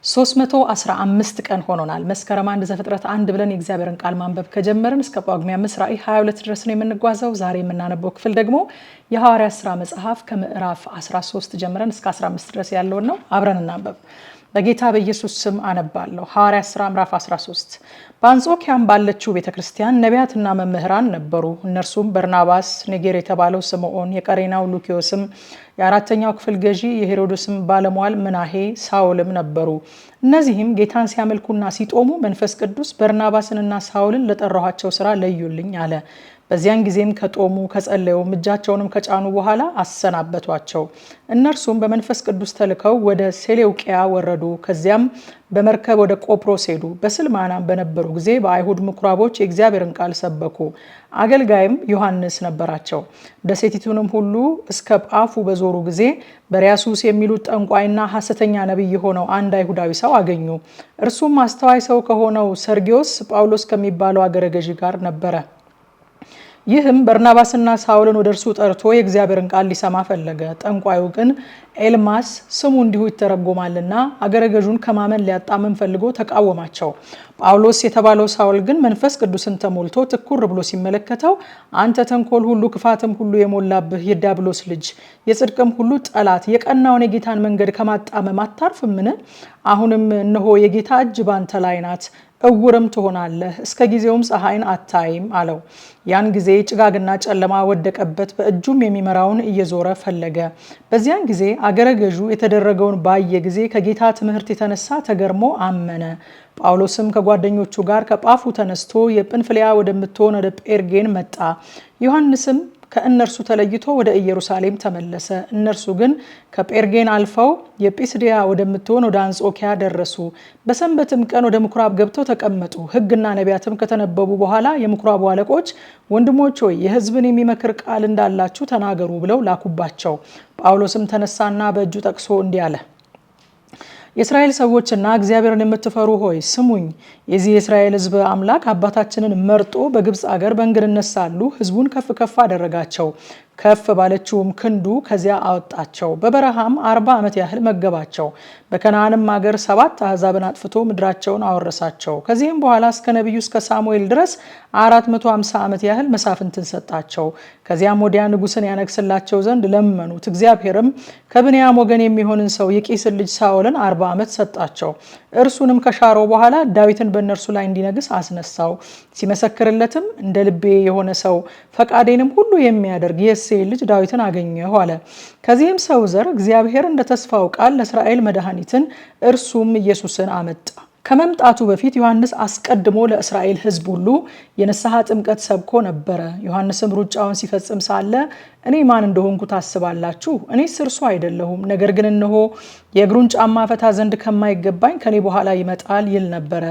315 ቀን ሆኖናል። መስከረም 1 ዘፍጥረት 1 ብለን የእግዚአብሔርን ቃል ማንበብ ከጀመርን እስከ ጳጉሜ 5 ራዕይ 22 ድረስ ነው የምንጓዘው። ዛሬ የምናነበው ክፍል ደግሞ የሐዋርያት ሥራ መጽሐፍ ከምዕራፍ 13 ጀምረን እስከ 15 ድረስ ያለውን ነው። አብረን እናንበብ። በጌታ በኢየሱስ ስም አነባለሁ። ሐዋርያት ሥራ ምዕራፍ 13። በአንጾኪያም ባለችው ቤተክርስቲያን ነቢያትና መምህራን ነበሩ። እነርሱም በርናባስ፣ ኔጌር የተባለው ስምዖን፣ የቀሬናው ሉኪዮስም፣ የአራተኛው ክፍል ገዢ የሄሮድስም ባለሟል ምናሄ፣ ሳውልም ነበሩ። እነዚህም ጌታን ሲያመልኩና ሲጦሙ መንፈስ ቅዱስ በርናባስንና ሳውልን ለጠራኋቸው ሥራ ለዩልኝ አለ። በዚያን ጊዜም ከጦሙ ከጸለዩ እጃቸውንም ከጫኑ በኋላ አሰናበቷቸው። እነርሱም በመንፈስ ቅዱስ ተልከው ወደ ሴሌውቂያ ወረዱ። ከዚያም በመርከብ ወደ ቆጵሮስ ሄዱ። በስልማናም በነበሩ ጊዜ በአይሁድ ምኩራቦች የእግዚአብሔርን ቃል ሰበኩ። አገልጋይም ዮሐንስ ነበራቸው። ደሴቲቱንም ሁሉ እስከ ጳፉ በዞሩ ጊዜ በርያሱስ የሚሉት ጠንቋይና ሐሰተኛ ነቢይ የሆነው አንድ አይሁዳዊ ሰው አገኙ። እርሱም አስተዋይ ሰው ከሆነው ሰርጊዮስ ጳውሎስ ከሚባለው አገረ ገዢ ጋር ነበረ። ይህም በርናባስና ሳውልን ወደ እርሱ ጠርቶ የእግዚአብሔርን ቃል ሊሰማ ፈለገ። ጠንቋዩ ግን ኤልማስ ስሙ እንዲሁ ይተረጎማልና አገረ ገዡን ከማመን ሊያጣምም ፈልጎ ተቃወማቸው። ጳውሎስ የተባለው ሳውል ግን መንፈስ ቅዱስን ተሞልቶ ትኩር ብሎ ሲመለከተው አንተ ተንኮል ሁሉ ክፋትም ሁሉ የሞላብህ የዲያብሎስ ልጅ፣ የጽድቅም ሁሉ ጠላት፣ የቀናውን የጌታን መንገድ ከማጣመም አታርፍምን? አሁንም እነሆ የጌታ እጅ ባንተ ላይ ናት፣ እውርም ትሆናለህ፣ እስከ ጊዜውም ፀሐይን አታይም አለው። ያን ጊዜ ጭጋግና ጨለማ ወደቀበት፣ በእጁም የሚመራውን እየዞረ ፈለገ። በዚያን ጊዜ አገረ ገዡ የተደረገውን ባየ ጊዜ ከጌታ ትምህርት የተነሳ ተገርሞ አመነ። ጳውሎስም ከጓደኞቹ ጋር ከጳፉ ተነስቶ የጵንፍልያ ወደምትሆን ወደ ጴርጌን መጣ። ዮሐንስም ከእነርሱ ተለይቶ ወደ ኢየሩሳሌም ተመለሰ። እነርሱ ግን ከጴርጌን አልፈው የጲስድያ ወደምትሆን ወደ አንጾኪያ ደረሱ። በሰንበትም ቀን ወደ ምኩራብ ገብተው ተቀመጡ። ሕግና ነቢያትም ከተነበቡ በኋላ የምኩራቡ አለቆች ወንድሞች ሆይ የሕዝብን የሚመክር ቃል እንዳላችሁ ተናገሩ ብለው ላኩባቸው። ጳውሎስም ተነሳና በእጁ ጠቅሶ እንዲህ አለ። የእስራኤል ሰዎችና እግዚአብሔርን የምትፈሩ ሆይ ስሙኝ። የዚህ የእስራኤል ሕዝብ አምላክ አባታችንን መርጦ በግብፅ አገር በእንግድነት ሳሉ ሕዝቡን ከፍ ከፍ አደረጋቸው። ከፍ ባለችውም ክንዱ ከዚያ አወጣቸው። በበረሃም 40 ዓመት ያህል መገባቸው። በከነዓንም አገር 7 አሕዛብን አጥፍቶ ምድራቸውን አወረሳቸው። ከዚህም በኋላ እስከ ነቢዩ እስከ ሳሙኤል ድረስ 450 ዓመት ያህል መሳፍንትን ሰጣቸው። ከዚያም ወዲያ ንጉሥን ያነግስላቸው ዘንድ ለመኑት። እግዚአብሔርም ከብንያም ወገን የሚሆንን ሰው የቂስን ልጅ ሳኦልን 40 ዓመት ሰጣቸው። እርሱንም ከሻረው በኋላ ዳዊትን በእነርሱ ላይ እንዲነግስ አስነሳው። ሲመሰክርለትም እንደ ልቤ የሆነ ሰው ፈቃዴንም ሁሉ የሚያደርግ የእሴይ ልጅ ዳዊትን አገኘሁ አለ። ከዚህም ሰው ዘር እግዚአብሔር እንደ ተስፋው ቃል ለእስራኤል መድኃኒትን እርሱም ኢየሱስን አመጣ። ከመምጣቱ በፊት ዮሐንስ አስቀድሞ ለእስራኤል ሕዝብ ሁሉ የንስሐ ጥምቀት ሰብኮ ነበረ። ዮሐንስም ሩጫውን ሲፈጽም ሳለ እኔ ማን እንደሆንኩ ታስባላችሁ? እኔስ እርሱ አይደለሁም። ነገር ግን እነሆ የእግሩን ጫማ ፈታ ዘንድ ከማይገባኝ ከኔ በኋላ ይመጣል ይል ነበረ።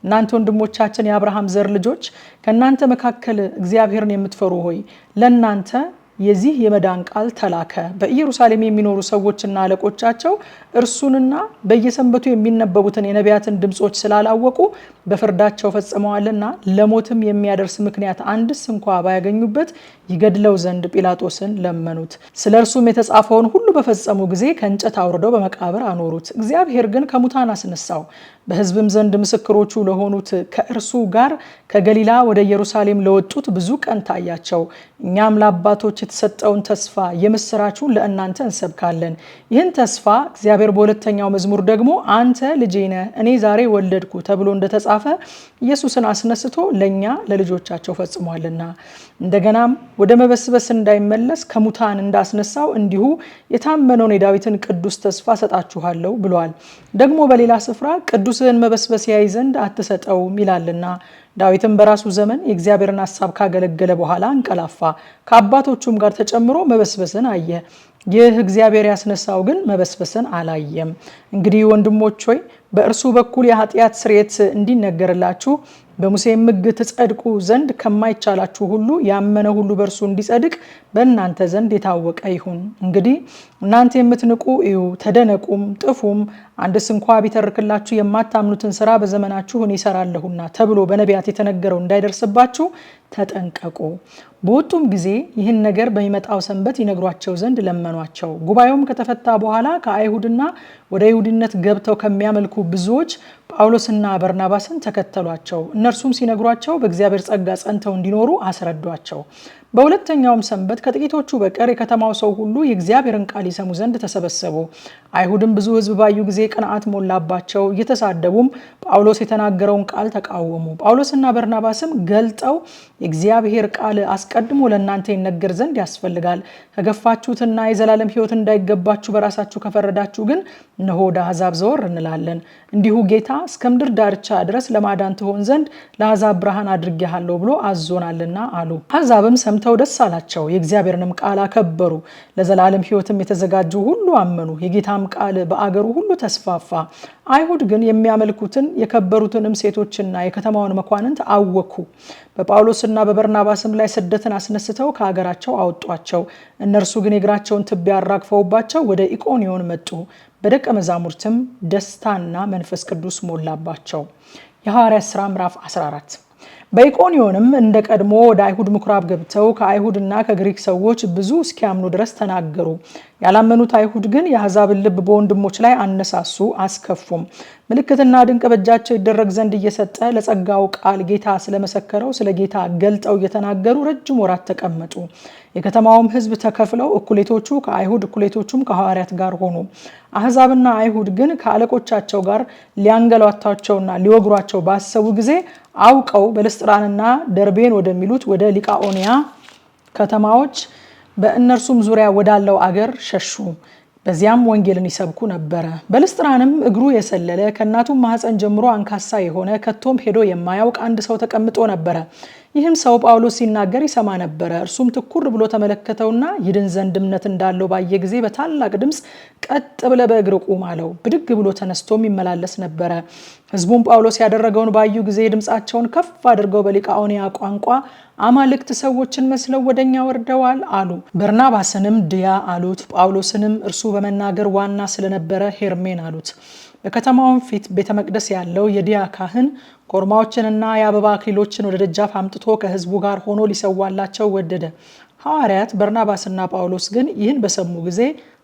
እናንተ ወንድሞቻችን የአብርሃም ዘር ልጆች፣ ከእናንተ መካከል እግዚአብሔርን የምትፈሩ ሆይ ለእናንተ የዚህ የመዳን ቃል ተላከ። በኢየሩሳሌም የሚኖሩ ሰዎችና አለቆቻቸው እርሱንና በየሰንበቱ የሚነበቡትን የነቢያትን ድምጾች ስላላወቁ በፍርዳቸው ፈጽመዋልና ለሞትም የሚያደርስ ምክንያት አንድስ እንኳ ባያገኙበት ይገድለው ዘንድ ጲላጦስን ለመኑት። ስለ እርሱም የተጻፈውን ሁሉ በፈጸሙ ጊዜ ከእንጨት አውርደው በመቃብር አኖሩት። እግዚአብሔር ግን ከሙታን አስነሳው። በሕዝብም ዘንድ ምስክሮቹ ለሆኑት ከእርሱ ጋር ከገሊላ ወደ ኢየሩሳሌም ለወጡት ብዙ ቀን ታያቸው። እኛም ለአባቶች የተሰጠውን ተስፋ የምስራቹን ለእናንተ እንሰብካለን። ይህን ተስፋ እግዚአብሔር በሁለተኛው መዝሙር ደግሞ አንተ ልጄ ነህ እኔ ዛሬ ወለድኩ ተብሎ እንደተጻፈ ኢየሱስን አስነስቶ ለእኛ ለልጆቻቸው ፈጽሟልና፣ እንደገናም ወደ መበስበስ እንዳይመለስ ከሙታን እንዳስነሳው እንዲሁ የታመነውን የዳዊትን ቅዱስ ተስፋ ሰጣችኋለሁ ብሏል። ደግሞ በሌላ ስፍራ ቅዱስህን መበስበስ ያይ ዘንድ አትሰጠውም ይላልና። ዳዊትም በራሱ ዘመን የእግዚአብሔርን ሐሳብ ካገለገለ በኋላ እንቀላፋ፣ ከአባቶቹም ጋር ተጨምሮ መበስበስን አየ። ይህ እግዚአብሔር ያስነሳው ግን መበስበስን አላየም። እንግዲህ ወንድሞች ሆይ በእርሱ በኩል የኃጢአት ስርየት እንዲነገርላችሁ በሙሴም ሕግ ትጸድቁ ዘንድ ከማይቻላችሁ ሁሉ ያመነ ሁሉ በእርሱ እንዲጸድቅ በእናንተ ዘንድ የታወቀ ይሁን። እንግዲህ እናንተ የምትንቁ እዩ፣ ተደነቁም፣ ጥፉም። አንድስ እንኳ ቢተርክላችሁ የማታምኑትን ስራ በዘመናችሁ እኔ እሰራለሁና ተብሎ በነቢያት የተነገረው እንዳይደርስባችሁ ተጠንቀቁ። በወጡም ጊዜ ይህን ነገር በሚመጣው ሰንበት ይነግሯቸው ዘንድ ለመኗቸው። ጉባኤውም ከተፈታ በኋላ ከአይሁድና ወደ ይሁዲነት ገብተው ከሚያመልኩ ብዙዎች ጳውሎስና በርናባስን ተከተሏቸው። እነርሱም ሲነግሯቸው በእግዚአብሔር ጸጋ ጸንተው እንዲኖሩ አስረዷቸው። በሁለተኛውም ሰንበት ከጥቂቶቹ በቀር የከተማው ሰው ሁሉ የእግዚአብሔርን ቃል ይሰሙ ዘንድ ተሰበሰቡ። አይሁድም ብዙ ሕዝብ ባዩ ጊዜ ቅንዓት ሞላባቸው፣ እየተሳደቡም ጳውሎስ የተናገረውን ቃል ተቃወሙ። ጳውሎስና በርናባስም ገልጠው የእግዚአብሔር ቃል አስቀድሞ ለእናንተ ይነገር ዘንድ ያስፈልጋል፣ ከገፋችሁትና የዘላለም ሕይወት እንዳይገባችሁ በራሳችሁ ከፈረዳችሁ ግን እነሆ ወደ አሕዛብ ዘወር እንላለን። እንዲሁ ጌታ እስከ ምድር ዳርቻ ድረስ ለማዳን ትሆን ዘንድ ለአሕዛብ ብርሃን አድርጌሃለሁ ብሎ አዞናልና አሉ። አሕዛብም ሰምተው ደስ አላቸው፣ የእግዚአብሔርንም ቃል አከበሩ። ለዘላለም ሕይወትም የተዘጋጁ ሁሉ አመኑ። የጌታም ቃል በአገሩ ሁሉ ተስፋፋ። አይሁድ ግን የሚያመልኩትን የከበሩትንም ሴቶችና የከተማውን መኳንንት አወኩ። በጳውሎስና በበርናባስም ላይ ስደትን አስነስተው ከሀገራቸው አወጧቸው። እነርሱ ግን የእግራቸውን ትቢያ አራግፈውባቸው ወደ ኢቆንዮን መጡ። በደቀ መዛሙርትም ደስታና መንፈስ ቅዱስ ሞላባቸው። የሐዋርያት ሥራ ምዕራፍ 14። በኢቆንዮንም እንደ ቀድሞ ወደ አይሁድ ምኩራብ ገብተው ከአይሁድና ከግሪክ ሰዎች ብዙ እስኪያምኑ ድረስ ተናገሩ። ያላመኑት አይሁድ ግን የአሕዛብን ልብ በወንድሞች ላይ አነሳሱ፣ አስከፉም። ምልክትና ድንቅ በእጃቸው ይደረግ ዘንድ እየሰጠ ለጸጋው ቃል ጌታ ስለመሰከረው ስለ ጌታ ገልጠው እየተናገሩ ረጅም ወራት ተቀመጡ። የከተማውም ሕዝብ ተከፍለው እኩሌቶቹ ከአይሁድ እኩሌቶቹም ከሐዋርያት ጋር ሆኑ። አሕዛብና አይሁድ ግን ከአለቆቻቸው ጋር ሊያንገላቷቸውና ሊወግሯቸው ባሰቡ ጊዜ አውቀው በልስጥራንና ደርቤን ወደሚሉት ወደ ሊቃኦንያ ከተማዎች በእነርሱም ዙሪያ ወዳለው አገር ሸሹ። በዚያም ወንጌልን ይሰብኩ ነበረ። በልስጥራንም እግሩ የሰለለ ከእናቱም ማኅፀን ጀምሮ አንካሳ የሆነ ከቶም ሄዶ የማያውቅ አንድ ሰው ተቀምጦ ነበረ። ይህም ሰው ጳውሎስ ሲናገር ይሰማ ነበረ። እርሱም ትኩር ብሎ ተመለከተውና ይድን ዘንድ እምነት እንዳለው ባየ ጊዜ በታላቅ ድምፅ ቀጥ ብለህ በእግር ቁም አለው። ብድግ ብሎ ተነስቶም ይመላለስ ነበረ። ሕዝቡም ጳውሎስ ያደረገውን ባዩ ጊዜ ድምፃቸውን ከፍ አድርገው በሊቃኦንያ ቋንቋ አማልክት ሰዎችን መስለው ወደኛ ወርደዋል አሉ። በርናባስንም ድያ አሉት። ጳውሎስንም እርሱ በመናገር ዋና ስለነበረ ሄርሜን አሉት። በከተማውን ፊት ቤተ መቅደስ ያለው የድያ ካህን ኮርማዎችንና የአበባ አክሊሎችን ወደ ደጃፍ አምጥቶ ከሕዝቡ ጋር ሆኖ ሊሰዋላቸው ወደደ። ሐዋርያት በርናባስና ጳውሎስ ግን ይህን በሰሙ ጊዜ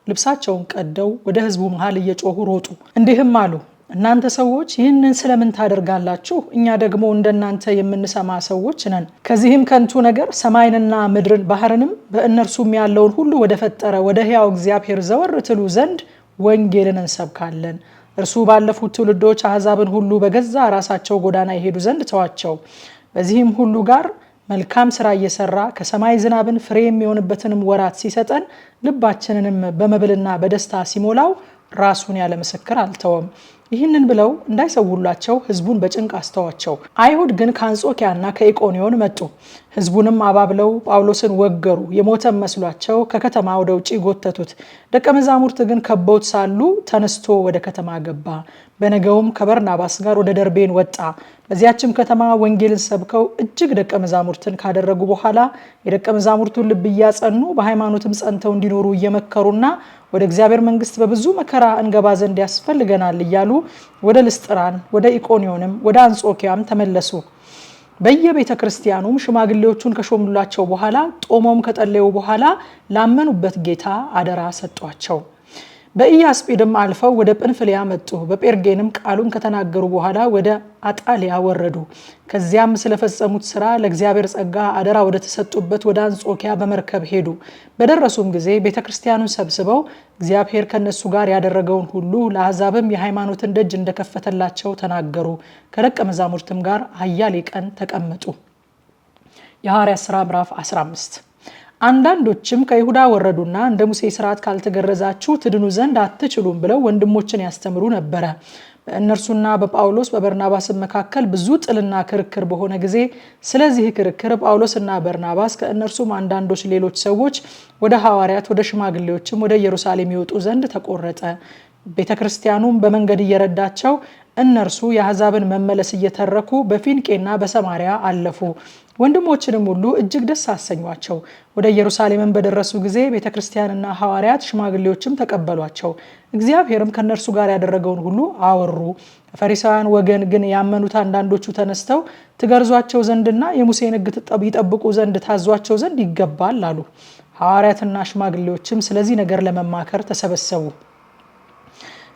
ልብሳቸውን ቀደው ወደ ሕዝቡ መሃል እየጮሁ ሮጡ፣ እንዲህም አሉ፣ እናንተ ሰዎች ይህንን ስለምን ታደርጋላችሁ? እኛ ደግሞ እንደናንተ የምንሰማ ሰዎች ነን። ከዚህም ከንቱ ነገር ሰማይንና ምድርን ባህርንም በእነርሱም ያለውን ሁሉ ወደ ፈጠረ ወደ ሕያው እግዚአብሔር ዘወር ትሉ ዘንድ ወንጌልን እንሰብካለን። እርሱ ባለፉት ትውልዶች አሕዛብን ሁሉ በገዛ ራሳቸው ጎዳና ይሄዱ ዘንድ ተዋቸው። በዚህም ሁሉ ጋር መልካም ስራ እየሰራ ከሰማይ ዝናብን ፍሬ የሚሆንበትንም ወራት ሲሰጠን ልባችንንም በመብልና በደስታ ሲሞላው ራሱን ያለ ምስክር አልተወም። ይህንን ብለው እንዳይሰውላቸው ሕዝቡን በጭንቅ አስተዋቸው። አይሁድ ግን ከአንጾኪያና ከኢቆንዮን መጡ። ሕዝቡንም አባብለው ጳውሎስን ወገሩ። የሞተም መስሏቸው ከከተማ ወደ ውጭ ጎተቱት። ደቀ መዛሙርት ግን ከበውት ሳሉ ተነስቶ ወደ ከተማ ገባ። በነገውም ከበርናባስ ጋር ወደ ደርቤን ወጣ። በዚያችም ከተማ ወንጌልን ሰብከው እጅግ ደቀ መዛሙርትን ካደረጉ በኋላ የደቀ መዛሙርቱን ልብ እያጸኑ በሃይማኖትም ጸንተው እንዲኖሩ እየመከሩና ወደ እግዚአብሔር መንግስት በብዙ መከራ እንገባ ዘንድ ያስፈልገናል እያሉ ወደ ልስጥራን፣ ወደ ኢቆንዮንም ወደ አንጾኪያም ተመለሱ። በየቤተ ክርስቲያኑም ሽማግሌዎቹን ከሾሙላቸው በኋላ ጦሞም ከጠለዩ በኋላ ላመኑበት ጌታ አደራ ሰጧቸው። በኢያስጲድም አልፈው ወደ ጵንፍልያ መጡ። በጴርጌንም ቃሉን ከተናገሩ በኋላ ወደ አጣሊያ ወረዱ። ከዚያም ስለፈጸሙት ስራ ለእግዚአብሔር ጸጋ አደራ ወደ ተሰጡበት ወደ አንጾኪያ በመርከብ ሄዱ። በደረሱም ጊዜ ቤተክርስቲያኑን ሰብስበው እግዚአብሔር ከነሱ ጋር ያደረገውን ሁሉ ለአሕዛብም የሃይማኖትን ደጅ እንደከፈተላቸው ተናገሩ። ከደቀ መዛሙርትም ጋር አያሌ ቀን ተቀመጡ። የሐዋርያት ሥራ ምዕራፍ 15። አንዳንዶችም ከይሁዳ ወረዱና እንደ ሙሴ ሥርዓት ካልተገረዛችሁ ትድኑ ዘንድ አትችሉም ብለው ወንድሞችን ያስተምሩ ነበረ። በእነርሱና በጳውሎስ በበርናባስ መካከል ብዙ ጥልና ክርክር በሆነ ጊዜ ስለዚህ ክርክር ጳውሎስና በርናባስ ከእነርሱም አንዳንዶች ሌሎች ሰዎች ወደ ሐዋርያት ወደ ሽማግሌዎችም ወደ ኢየሩሳሌም ይወጡ ዘንድ ተቆረጠ። ቤተክርስቲያኑም በመንገድ እየረዳቸው እነርሱ የአሕዛብን መመለስ እየተረኩ በፊንቄና በሰማሪያ አለፉ። ወንድሞችንም ሁሉ እጅግ ደስ አሰኟቸው። ወደ ኢየሩሳሌምን በደረሱ ጊዜ ቤተክርስቲያንና ሐዋርያት ሽማግሌዎችም ተቀበሏቸው። እግዚአብሔርም ከነርሱ ጋር ያደረገውን ሁሉ አወሩ። ከፈሪሳውያን ወገን ግን ያመኑት አንዳንዶቹ ተነስተው ትገርዟቸው ዘንድና የሙሴን ሕግ ይጠብቁ ዘንድ ታዟቸው ዘንድ ይገባል አሉ። ሐዋርያትና ሽማግሌዎችም ስለዚህ ነገር ለመማከር ተሰበሰቡ።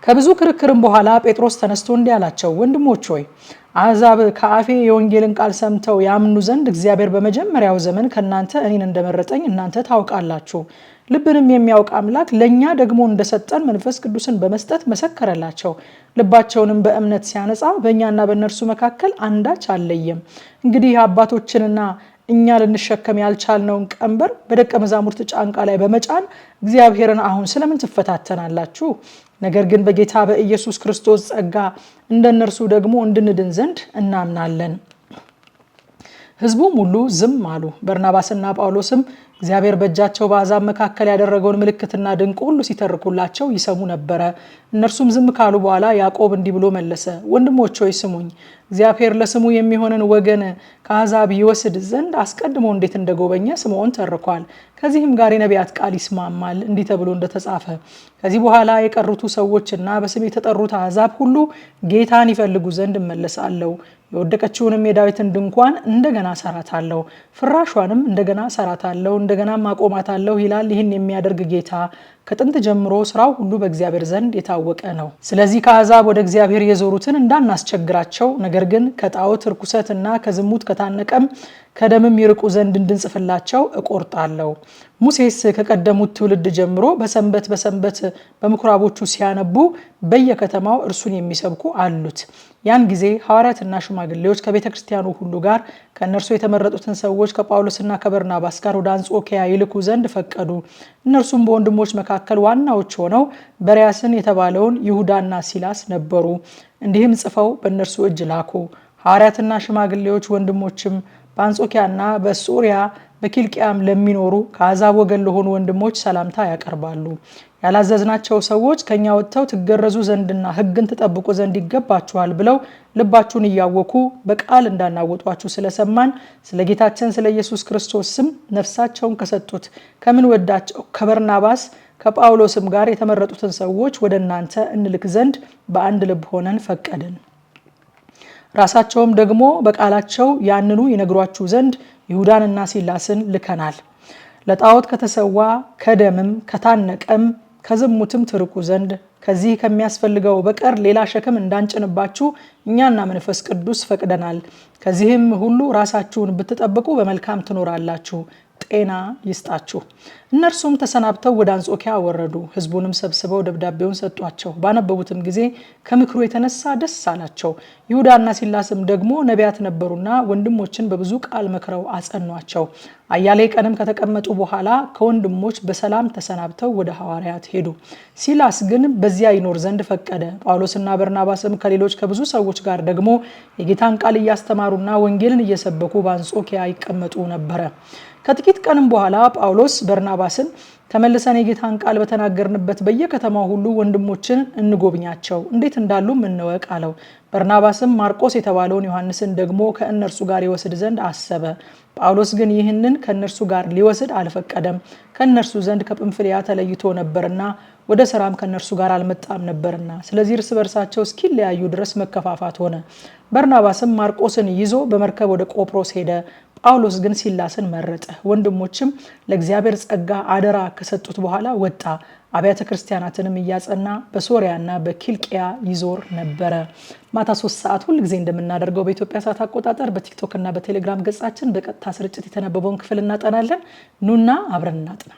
ከብዙ ክርክርም በኋላ ጴጥሮስ ተነስቶ እንዲህ አላቸው፣ ወንድሞች ሆይ አሕዛብ ከአፌ የወንጌልን ቃል ሰምተው ያምኑ ዘንድ እግዚአብሔር በመጀመሪያው ዘመን ከእናንተ እኔን እንደመረጠኝ እናንተ ታውቃላችሁ። ልብንም የሚያውቅ አምላክ ለእኛ ደግሞ እንደሰጠን መንፈስ ቅዱስን በመስጠት መሰከረላቸው። ልባቸውንም በእምነት ሲያነጻ በእኛና በእነርሱ መካከል አንዳች አልለየም። እንግዲህ አባቶችንና እኛ ልንሸከም ያልቻልነውን ቀንበር በደቀ መዛሙርት ጫንቃ ላይ በመጫን እግዚአብሔርን አሁን ስለምን ትፈታተናላችሁ? ነገር ግን በጌታ በኢየሱስ ክርስቶስ ጸጋ እንደነርሱ ደግሞ እንድንድን ዘንድ እናምናለን። ሕዝቡም ሁሉ ዝም አሉ። በርናባስና ጳውሎስም እግዚአብሔር በእጃቸው በአሕዛብ መካከል ያደረገውን ምልክትና ድንቅ ሁሉ ሲተርኩላቸው ይሰሙ ነበረ። እነርሱም ዝም ካሉ በኋላ ያዕቆብ እንዲህ ብሎ መለሰ፣ ወንድሞች ሆይ ስሙኝ። እግዚአብሔር ለስሙ የሚሆንን ወገን ከአሕዛብ ይወስድ ዘንድ አስቀድሞ እንዴት እንደጎበኘ ስምዖን ተርኳል። ከዚህም ጋር የነቢያት ቃል ይስማማል፣ እንዲህ ተብሎ እንደተጻፈ ከዚህ በኋላ የቀሩቱ ሰዎችና በስሜ የተጠሩት አሕዛብ ሁሉ ጌታን ይፈልጉ ዘንድ እመለሳለሁ። የወደቀችውንም የዳዊትን ድንኳን እንደገና ሰራታለሁ፣ ፍራሿንም እንደገና ሰራታለሁ፣ እንደገናም አቆማታለሁ ይላል ይህን የሚያደርግ ጌታ። ከጥንት ጀምሮ ስራው ሁሉ በእግዚአብሔር ዘንድ የታወቀ ነው። ስለዚህ ከአሕዛብ ወደ እግዚአብሔር የዞሩትን እንዳናስቸግራቸው፣ ነገር ግን ከጣዖት ርኩሰትና ከዝሙት ከታነቀም ከደምም ይርቁ ዘንድ እንድንጽፍላቸው እቆርጣለሁ። ሙሴስ ከቀደሙት ትውልድ ጀምሮ በሰንበት በምኩራቦቹ ሲያነቡ በየከተማው እርሱን የሚሰብኩ አሉት። ያን ጊዜ ሐዋርያትና ሽማግሌዎች ከቤተ ክርስቲያኑ ሁሉ ጋር ከእነርሱ የተመረጡትን ሰዎች ከጳውሎስና ከበርናባስ ጋር ወደ አንጾኪያ ይልኩ ዘንድ ፈቀዱ። እነርሱም በወንድሞች መካከል ዋናዎች ሆነው በርያስን የተባለውን ይሁዳና ሲላስ ነበሩ። እንዲህም ጽፈው በእነርሱ እጅ ላኩ። ሐዋርያትና ሽማግሌዎች ወንድሞችም በአንጾኪያና በሶርያ በኪልቅያም ለሚኖሩ ከአሕዛብ ወገን ለሆኑ ወንድሞች ሰላምታ ያቀርባሉ። ያላዘዝናቸው ሰዎች ከኛ ወጥተው ትገረዙ ዘንድና ሕግን ትጠብቁ ዘንድ ይገባችኋል ብለው ልባችሁን እያወኩ በቃል እንዳናወጧችሁ ስለሰማን ስለ ጌታችን ስለ ኢየሱስ ክርስቶስ ስም ነፍሳቸውን ከሰጡት ከምን ወዳቸው ከበርናባስ ከጳውሎስም ጋር የተመረጡትን ሰዎች ወደ እናንተ እንልክ ዘንድ በአንድ ልብ ሆነን ፈቀድን። ራሳቸውም ደግሞ በቃላቸው ያንኑ ይነግሯችሁ ዘንድ ይሁዳንና ሲላስን ልከናል። ለጣዖት ከተሰዋ ከደምም ከታነቀም ከዝሙትም ትርቁ ዘንድ ከዚህ ከሚያስፈልገው በቀር ሌላ ሸክም እንዳንጭንባችሁ እኛና መንፈስ ቅዱስ ፈቅደናል። ከዚህም ሁሉ ራሳችሁን ብትጠብቁ በመልካም ትኖራላችሁ። ጤና ይስጣችሁ። እነርሱም ተሰናብተው ወደ አንጾኪያ ወረዱ። ሕዝቡንም ሰብስበው ደብዳቤውን ሰጧቸው። ባነበቡትም ጊዜ ከምክሩ የተነሳ ደስ አላቸው። ይሁዳና ሲላስም ደግሞ ነቢያት ነበሩና ወንድሞችን በብዙ ቃል መክረው አጸኗቸው። አያሌ ቀንም ከተቀመጡ በኋላ ከወንድሞች በሰላም ተሰናብተው ወደ ሐዋርያት ሄዱ። ሲላስ ግን በዚያ ይኖር ዘንድ ፈቀደ። ጳውሎስና በርናባስም ከሌሎች ከብዙ ሰዎች ጋር ደግሞ የጌታን ቃል እያስተማሩና ወንጌልን እየሰበኩ በአንጾኪያ ይቀመጡ ነበረ። ከጥቂት ቀንም በኋላ ጳውሎስ በርናባስን ተመልሰን የጌታን ቃል በተናገርንበት በየከተማው ሁሉ ወንድሞችን እንጎብኛቸው፣ እንዴት እንዳሉም እንወቅ አለው። በርናባስም ማርቆስ የተባለውን ዮሐንስን ደግሞ ከእነርሱ ጋር ይወስድ ዘንድ አሰበ። ጳውሎስ ግን ይህንን ከእነርሱ ጋር ሊወስድ አልፈቀደም። ከእነርሱ ዘንድ ከጵንፍልያ ተለይቶ ነበርና ወደ ስራም ከእነርሱ ጋር አልመጣም ነበርና፣ ስለዚህ እርስ በርሳቸው እስኪለያዩ ድረስ መከፋፋት ሆነ። በርናባስም ማርቆስን ይዞ በመርከብ ወደ ቆጵሮስ ሄደ። ጳውሎስ ግን ሲላስን መረጠ። ወንድሞችም ለእግዚአብሔር ጸጋ አደራ ከሰጡት በኋላ ወጣ። አብያተ ክርስቲያናትንም እያጸና በሶሪያና በኪልቅያ ይዞር ነበረ። ማታ 3 ሰዓት ሁል ጊዜ እንደምናደርገው በኢትዮጵያ ሰዓት አቆጣጠር በቲክቶክ እና በቴሌግራም ገጻችን በቀጥታ ስርጭት የተነበበውን ክፍል እናጠናለን። ኑና አብረን እናጥና።